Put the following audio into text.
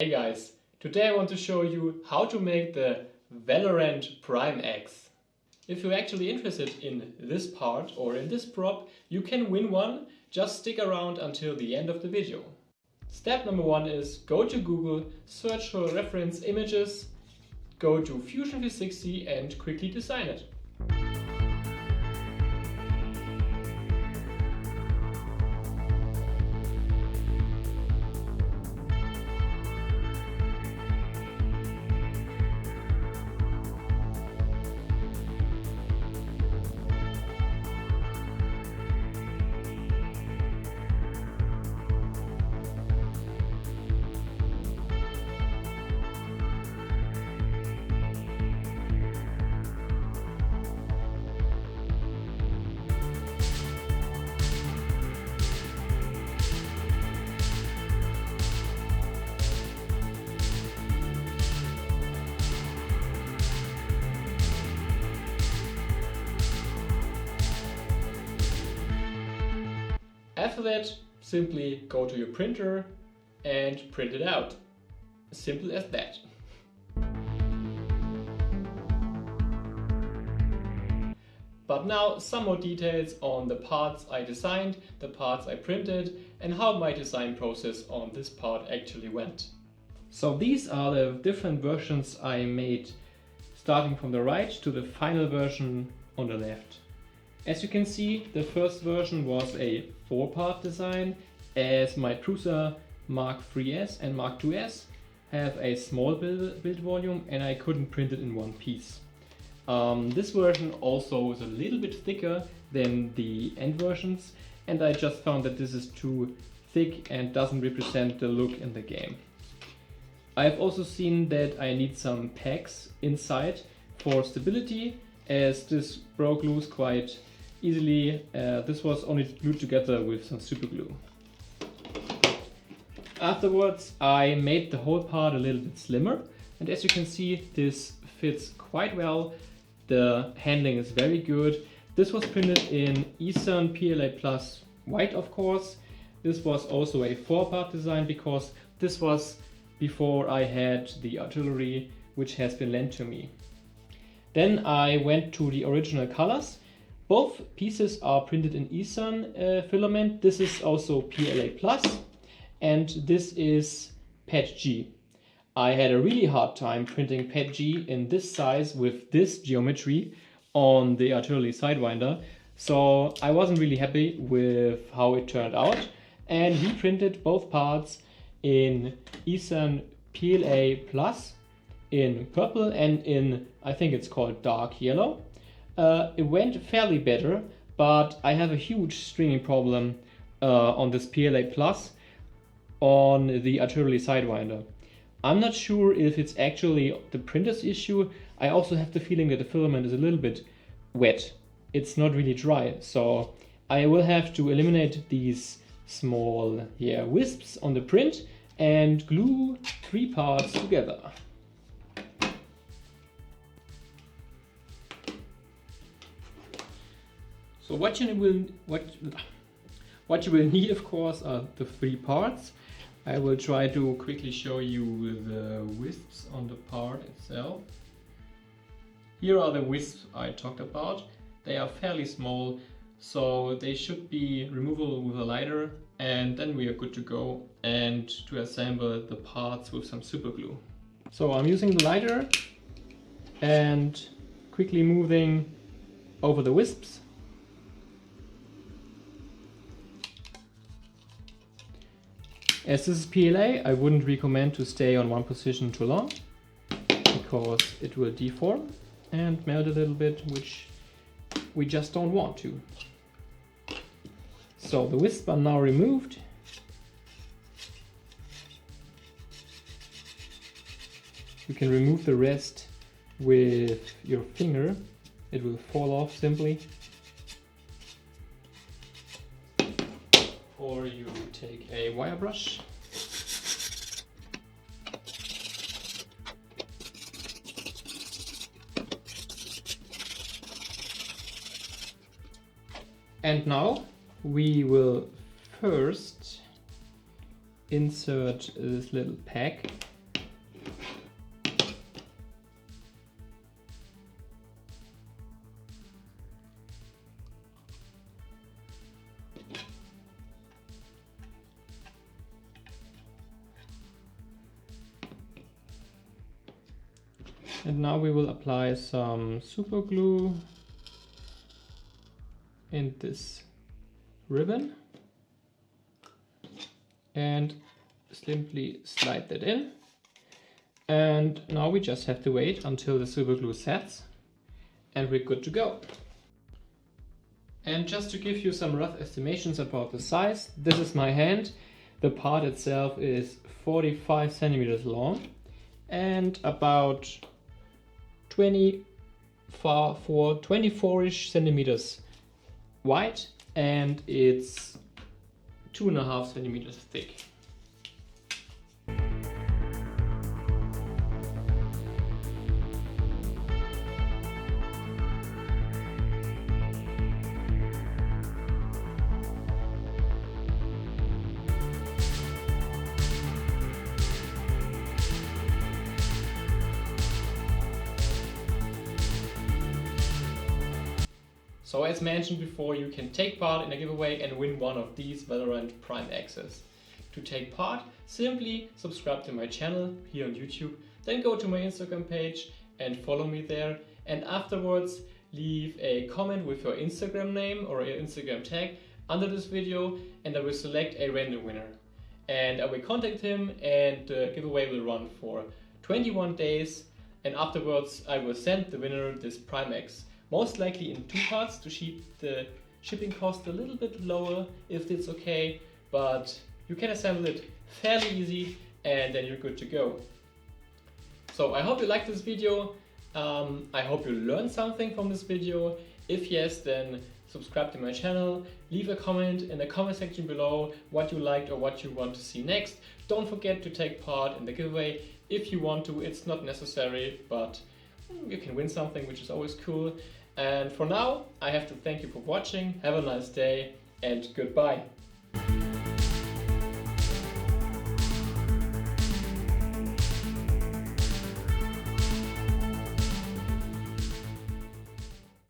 Hey guys, today I want to show you how to make the VALORANT Prime X. If you're actually interested in this part or in this prop, you can win one. Just stick around until the end of the video. Step number 1 is go to Google, search for reference images, go to Fusion 360 and quickly design it. After that, simply go to your printer and print it out. Simple as that. But now some more details on the parts I designed, the parts I printed, and how my design process on this part actually went. So these are the different versions I made, starting from the right to the final version on the left. As you can see, the first version was a 4-part design, as my Cruiser Mark III's and Mark II's have a small build volume and I couldn't print it in one piece. This version also is a little bit thicker than the end versions, and I just found that this is too thick and doesn't represent the look in the game. I've also seen that I need some pegs inside for stability, as this broke loose quite easily. This was only glued together with some super glue. Afterwards I made the whole part a little bit slimmer, and as you can see, this fits quite well. The handling is very good. This was printed in Eastern PLA Plus white, of course. This was also a 4-part design because this was before I had the artillery, which has been lent to me. Then I went to the original colors. Both pieces are printed in Eastern filament. This is also PLA Plus, and this is PET G. I had a really hard time printing PET G in this size with this geometry on the artillery sidewinder, so I wasn't really happy with how it turned out, and we printed both parts in Eastern PLA Plus in purple and in, I think it's called dark yellow. It went fairly better, but I have a huge stringing problem on this PLA Plus on the artillery sidewinder. I'm not sure if it's actually the printer's issue. I also have the feeling that the filament is a little bit wet. It's not really dry, so I will have to eliminate these small wisps on the print and glue 3 parts together. So what you will need, of course, are the 3 parts. I will try to quickly show you the wisps on the part itself. Here are the wisps I talked about. They are fairly small, so they should be removable with a lighter, and then we are good to go and to assemble the parts with some super glue. So I'm using the lighter and quickly moving over the wisps. As this is PLA, I wouldn't recommend to stay on one position too long, because it will deform and melt a little bit, which we just don't want to. So the wisps are now removed. You can remove the rest with your finger. It will fall off simply. Or you take a wire brush. And now we will first insert this little pack And now we will apply some super glue in this ribbon and simply slide that in. And now we just have to wait until the super glue sets and we're good to go. And just to give you some rough estimations about the size, this is my hand. The part itself is 45 centimeters long and about 24-ish centimeters wide, and it's 2.5 centimeters thick. So as mentioned before, you can take part in a giveaway and win one of these VALORANT Prime Access. To take part, simply subscribe to my channel here on YouTube, then go to my Instagram page and follow me there, and afterwards leave a comment with your Instagram name or your Instagram tag under this video, and I will select a random winner. And I will contact him, and the giveaway will run for 21 days, and afterwards I will send the winner this Prime X. Most likely in 2 parts to keep the shipping cost a little bit lower if it's okay, but you can assemble it fairly easy and then you're good to go. So I hope you liked this video. I hope you learned something from this video. If yes, then subscribe to my channel, leave a comment in the comment section below what you liked or what you want to see next. Don't forget to take part in the giveaway if you want to. It's not necessary, but you can win something, which is always cool. And for now, I have to thank you for watching. Have a nice day and goodbye.